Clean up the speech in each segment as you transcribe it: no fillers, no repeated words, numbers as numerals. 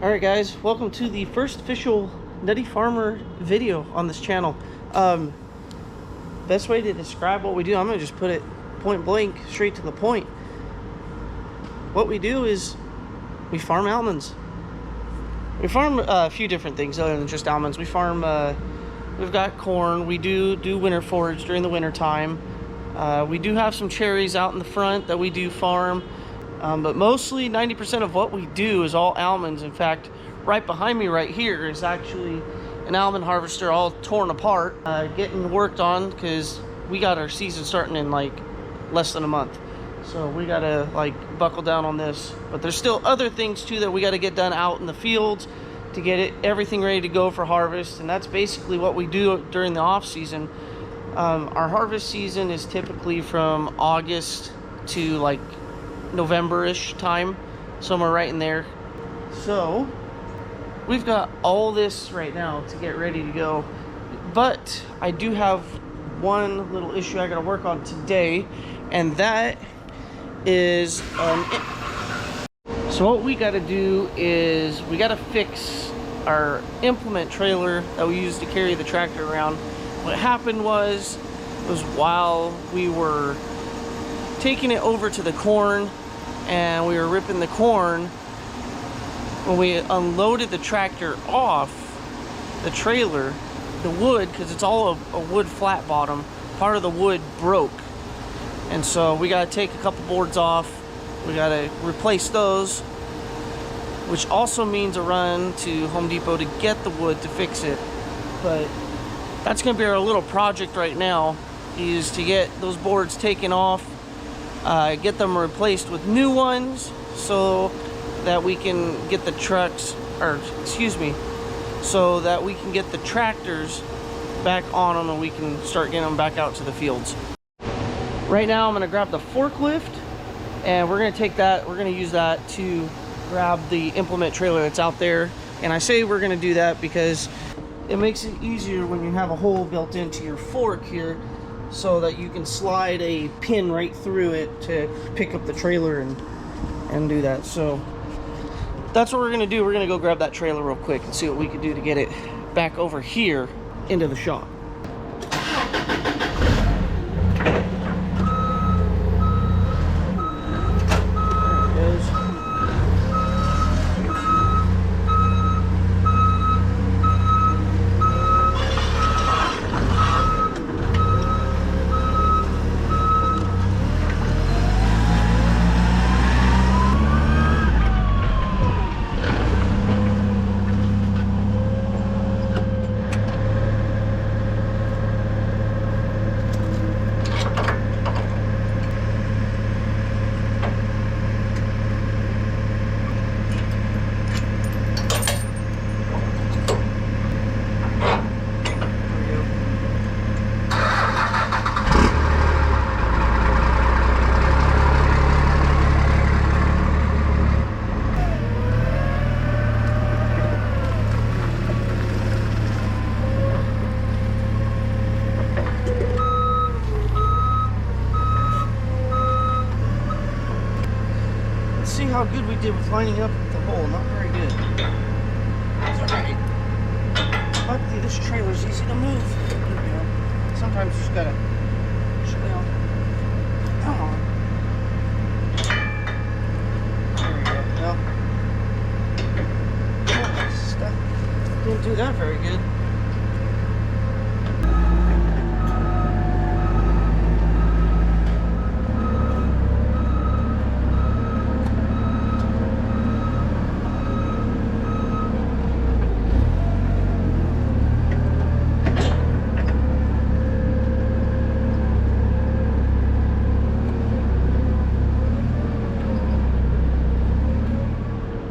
Alright guys, welcome to the first official Nutty Farmer video on this channel. Best way to describe what we do, I'm going to just put it point blank, straight to the point. What we do is we farm almonds. We farm a few different things other than just almonds. We farm, we've got corn, we do winter forage during the winter time. We do have some cherries out in the front that we do farm. But mostly 90% of what we do is all almonds. In fact, right behind me right here is actually an almond harvester all torn apart, getting worked on because we got our season starting in like less than a month. So we gotta like buckle down on this. But there's still other things too that we gotta get done out in the fields to get everything ready to go for harvest. And that's basically what we do during the off season. Our harvest season is typically from August to like November-ish time, somewhere right in there. So we've got all this right now to get ready to go, but I do have one little issue I gotta work on today, and that is so what we gotta do is we gotta fix our implement trailer that we use to carry the tractor around. What happened was while we were taking it over to the corn and we were ripping the corn, when we unloaded the tractor off the trailer, the wood, because it's all a wood flat bottom, part of the wood broke, and so we got to take a couple boards off. We got to replace those, which also means a run to Home Depot to get the wood to fix it. But that's going to be our little project right now, is to get those boards taken off, get them replaced with new ones so that we can get the trucks, or excuse me, so that we can get the tractors back on them and we can start getting them back out to the fields. Right now I'm going to grab the forklift and we're going to take that, we're going to use that to grab the implement trailer that's out there. And I say we're going to do that because it makes it easier when you have a hole built into your fork here, so that you can slide a pin right through it to pick up the trailer and do that. So that's what we're gonna do. We're gonna go grab that trailer real quick and see what we can do to get it back over here into the shop. See how good we did with lining up the hole. Not very good. It's alright. Luckily this trailer's easy to move. You know, sometimes you just gotta chill out. Come on. There we go. Well, stuff didn't do that very good.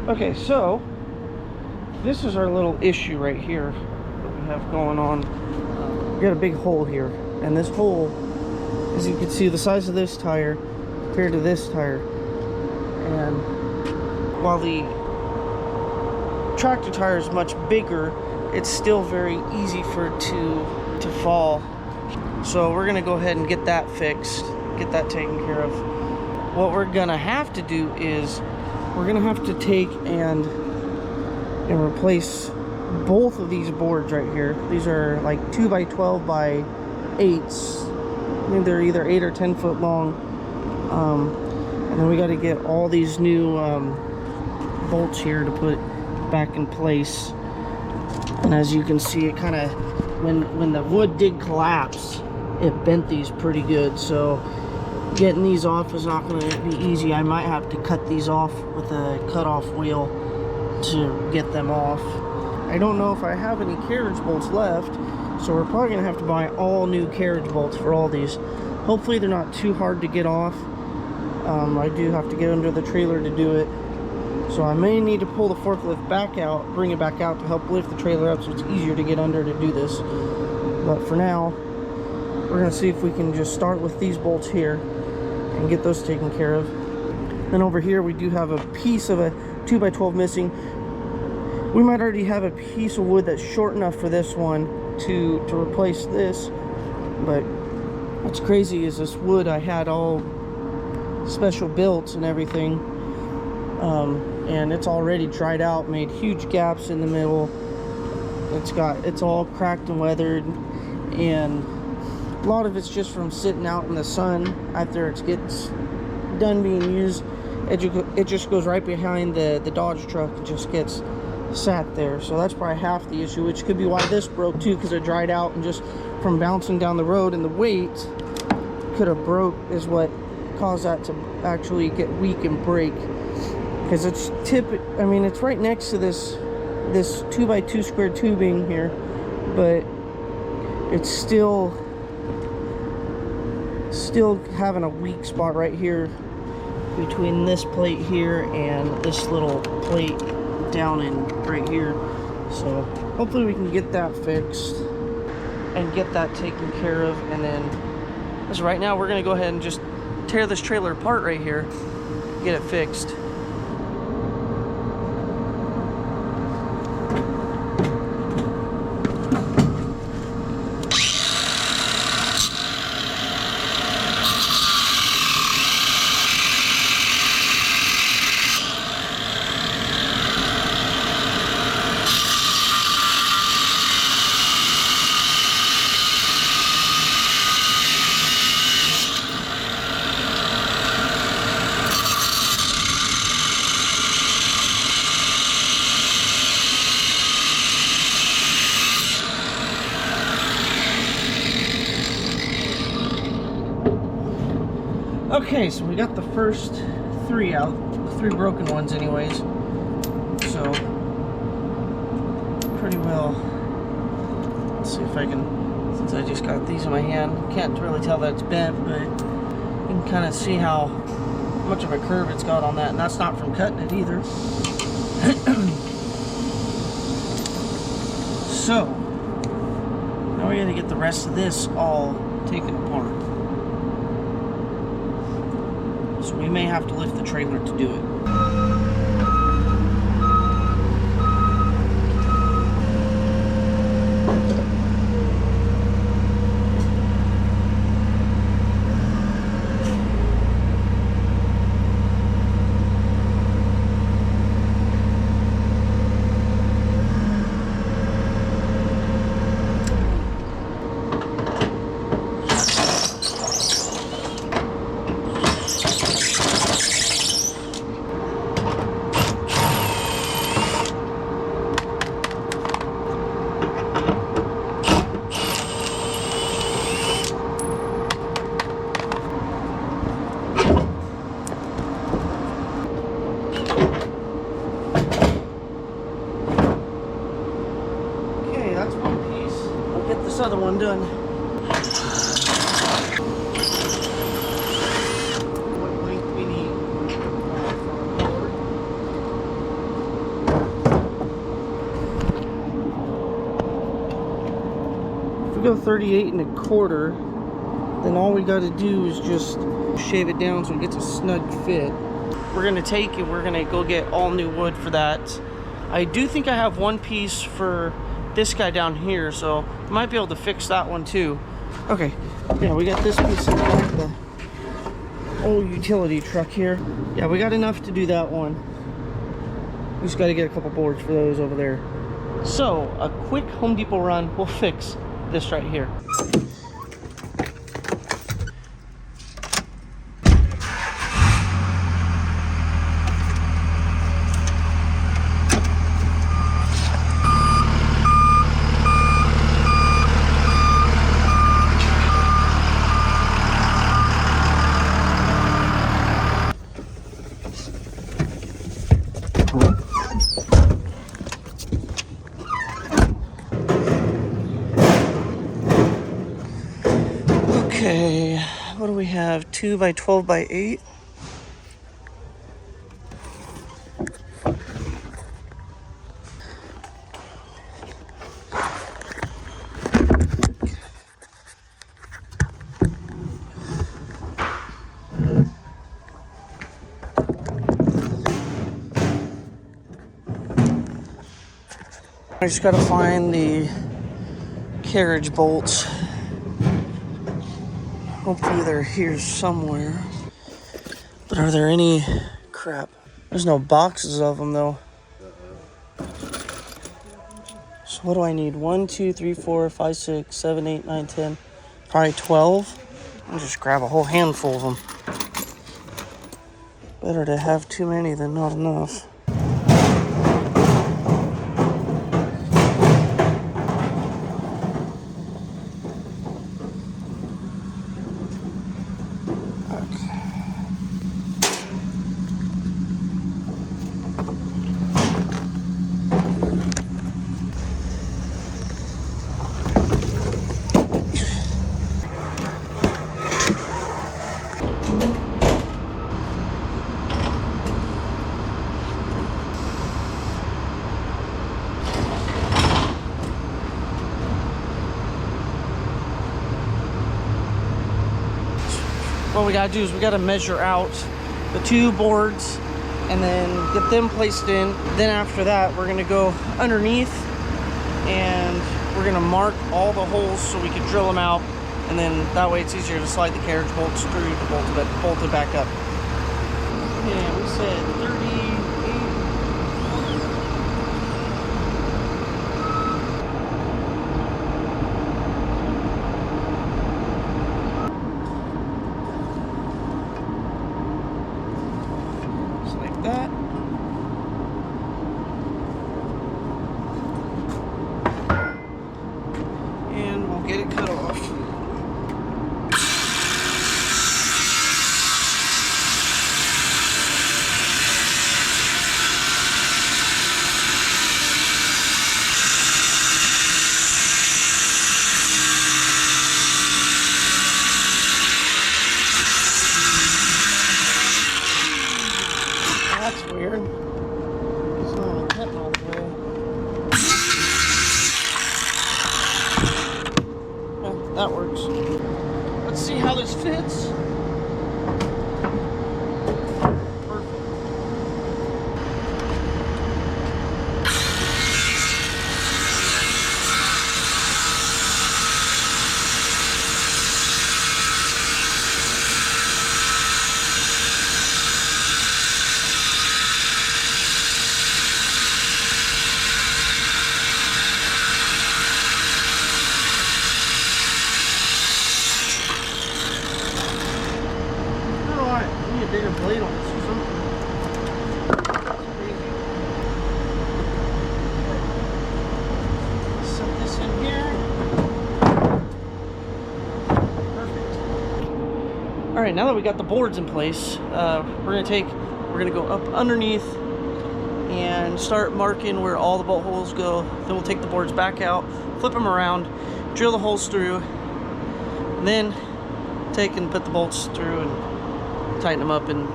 Okay, so this is our little issue right here that we have going on. We got a big hole here, and this hole, as you can see, the size of this tire compared to this tire, and while the tractor tire is much bigger, it's still very easy for it to fall. So we're gonna go ahead and get that fixed, get that taken care of. What we're gonna have to do is we're gonna have to take and and replace both of these boards right here. These are like 2x12 by 8s. I think they're either 8 or 10 foot long. And then we got to get all these new bolts here to put back in place. And as you can see, it kind of, when the wood did collapse, it bent these pretty good. So getting these off is not going to be easy. I might have to cut these off with a cut-off wheel to get them off. I don't know if I have any carriage bolts left, so we're probably going to have to buy all new carriage bolts for all these. Hopefully they're not too hard to get off. I do have to get under the trailer to do it. So I may need to pull the forklift back out, bring it back out to help lift the trailer up so it's easier to get under to do this. But for now, we're going to see if we can just start with these bolts here and get those taken care of. Then over here we do have a piece of a 2x12 missing. We might already have a piece of wood that's short enough for this one to replace this. But what's crazy is this wood I had all special built and everything. And it's already dried out, made huge gaps in the middle. It's all cracked and weathered, and a lot of it's just from sitting out in the sun after it gets done being used. It just goes right behind the Dodge truck and just gets sat there. So that's probably half the issue, which could be why this broke too, because it dried out and just from bouncing down the road, and the weight could have broke is what caused that to actually get weak and break. Because it's it's right next to this 2x2 square tubing here, but it's still having a weak spot right here between this plate here and this little plate down in right here. So hopefully we can get that fixed and get that taken care of. And then as right now, we're gonna go ahead and just tear this trailer apart right here, get it fixed. Okay, so we got the first 3 out, the 3 broken ones anyways. So, pretty well. Let's see if I can, since I just got these in my hand, can't really tell that it's bent, but you can kind of see how much of a curve it's got on that, and that's not from cutting it either. So, now we gotta get the rest of this all taken apart. So we may have to lift the trailer to do it. Other one done. What length we need if we go 38 1/4, then all we got to do is just shave it down so it gets a snug fit. We're gonna take and we're gonna go get all new wood for that. I do think I have one piece for this guy down here, so I might be able to fix that one too. Okay, yeah, we got this piece in the old utility truck here. Yeah, we got enough to do that one. We just got to get a couple boards for those over there. So a quick Home Depot run will fix this right here. Okay, what do we have? 2 by 12 by 8. I just gotta find the carriage bolts. Hopefully they're here somewhere. But are there any... crap. There's no boxes of them though. So what do I need? 1, 2, 3, 4, 5, 6, 7, 8, 9, 10. Probably 12. I'll just grab a whole handful of them. Better to have too many than not enough. What we gotta do is we gotta measure out the 2 boards and then get them placed in. Then after that, we're gonna go underneath and we're gonna mark all the holes so we can drill them out. And then that way it's easier to slide the carriage bolts through to bolt it back up. Yeah, we said 38. That. And we'll get it cut off. That's weird. It's not cutting all the way. Yeah, that works. Let's see how this fits. Perfect. Bigger blade on this or something. That's crazy. Set this in here. Perfect. All right, now that we got the boards in place, we're gonna go up underneath and start marking where all the bolt holes go. Then we'll take the boards back out, flip them around, drill the holes through, and then take and put the bolts through and tighten them up and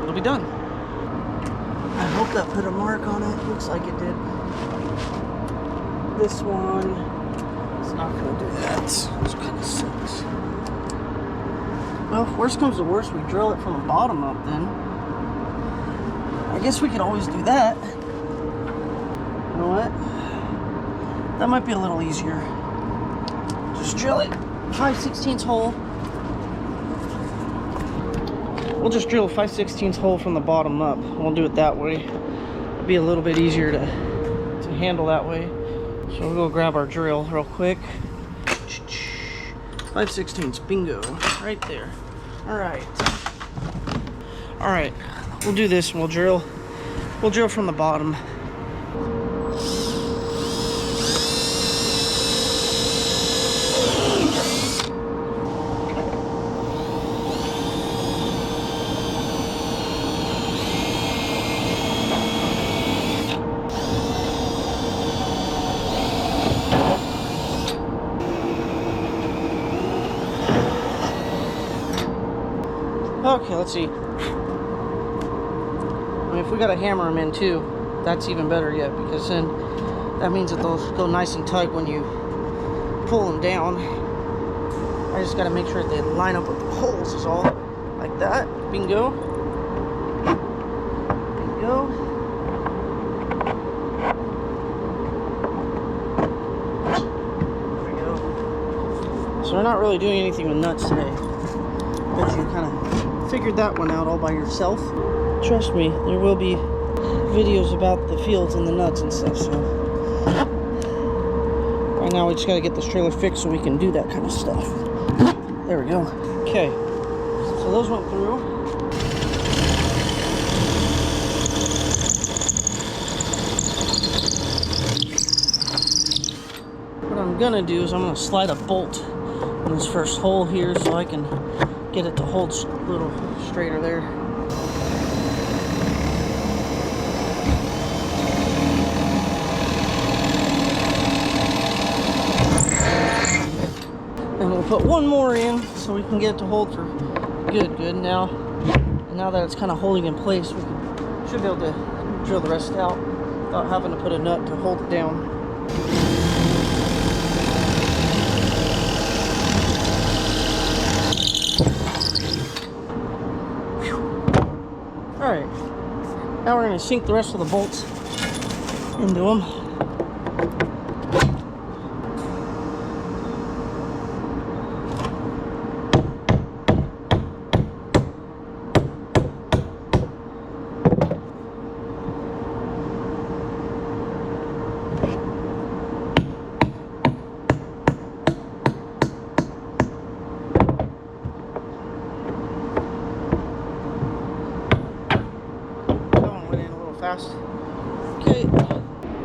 it'll be done. I hope that put a mark on it. Looks like it did. This one is not gonna do that. It's kind of sucks. Well, if worst comes to worst, we drill it from the bottom up then. I guess we could always do that. You know what? That might be a little easier. Just drill it 5/16 hole. We'll just drill a 5/16 hole from the bottom up. We'll do it that way. be a little bit easier to handle that way. So we'll go grab our drill real quick. 5/16, bingo, right there. All right, we'll do this and we'll drill from the bottom. Okay, let's see. I mean, if we gotta hammer them in too, that's even better yet, because then that means that they'll go nice and tight when you pull them down. I just gotta make sure that they line up with the holes is all. Like that. Bingo. Bingo. There we go. So we're not really doing anything with nuts today. But you kind of figured that one out all by yourself. Trust me, there will be videos about the fields and the nuts and stuff, so right now we just got to get this trailer fixed so we can do that kind of stuff. There we go. Okay, so those went through. What I'm gonna do is I'm gonna slide a bolt in this first hole here so I can get it to hold a little straighter there. And we'll put one more in so we can get it to hold for good now. And now that it's kind of holding in place, we should be able to drill the rest out without having to put a nut to hold it down. Alright, now we're going to sink the rest of the bolts into them.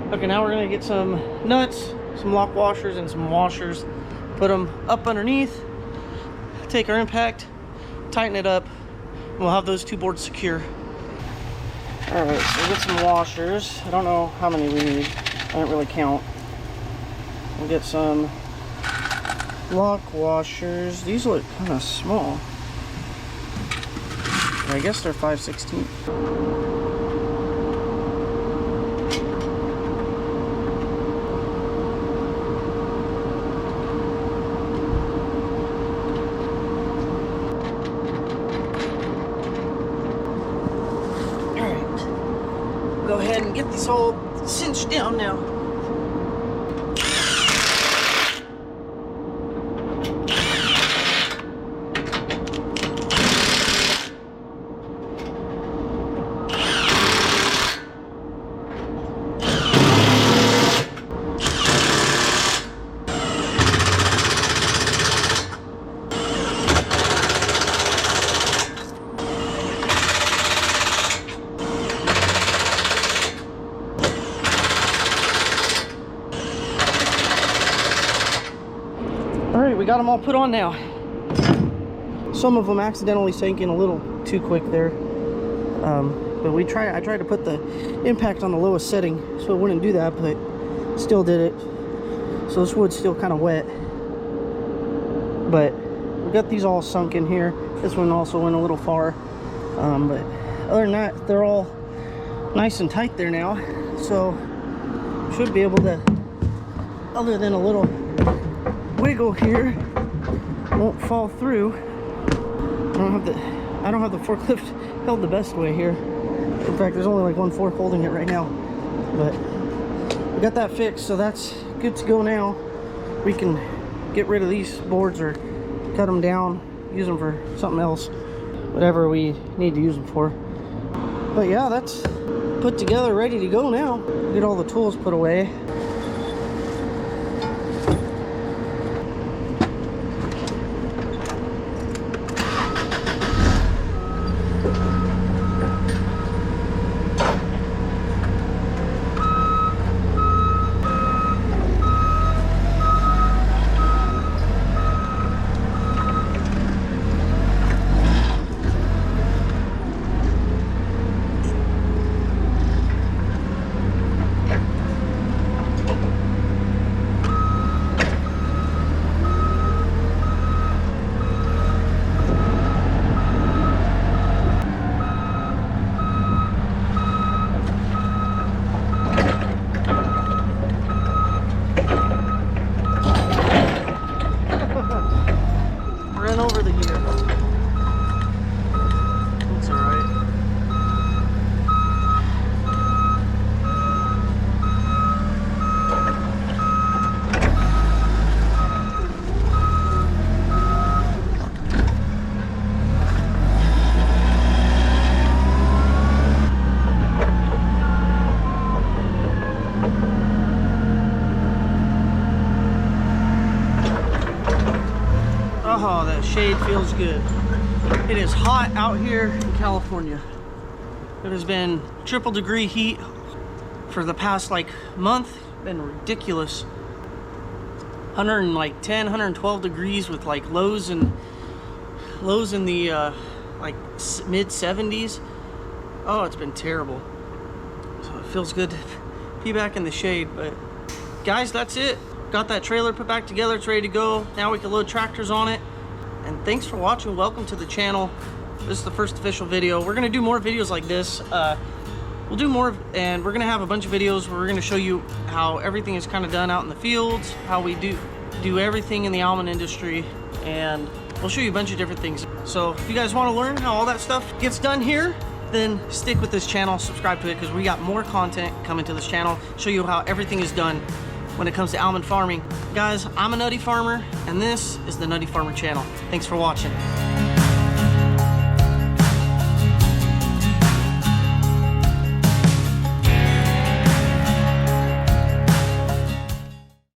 Okay, now we're gonna get some nuts, some lock washers, and some washers. Put them up underneath, take our impact, tighten it up, and we'll have those two boards secure. Alright, so we'll get some washers. I don't know how many we need. I didn't really count. We'll get some lock washers. These look kind of small. I guess they're 5/16. Go ahead and get these all cinched down now. We got them all put on now. Some of them accidentally sank in a little too quick there, but I tried to put the impact on the lowest setting so it wouldn't do that, but still did it. So this wood's still kind of wet, but we got these all sunk in here. This one also went a little far, but other than that, they're all nice and tight there now. So should be able to, other than a little wiggle here, won't fall through. I don't have the forklift held the best way here. In fact, there's only like one fork holding it right now, but we got that fixed, so that's good to go now. We can get rid of these boards or cut them down, use them for something else, whatever we need to use them for. But yeah, that's put together, ready to go now. Get all the tools put away. Over the gear. That's alright. Oh, that shade feels good. It is hot out here in California. It has been triple degree heat for the past like month. Been ridiculous. 110, 112 degrees with like lows in the like mid 70s. Oh, it's been terrible. So it feels good to be back in the shade. But guys, that's it. Got that trailer put back together, it's ready to go. Now we can load tractors on it. And thanks for watching, welcome to the channel. This is the first official video. We're gonna do more videos like this. We'll do more, and we're gonna have a bunch of videos where we're gonna show you how everything is kind of done out in the fields, how we do everything in the almond industry, and we'll show you a bunch of different things. So if you guys wanna learn how all that stuff gets done here, then stick with this channel, subscribe to it, because we got more content coming to this channel, show you how everything is done when it comes to almond farming. Guys, I'm a nutty farmer, and this is the Nutty Farmer channel. Thanks for watching.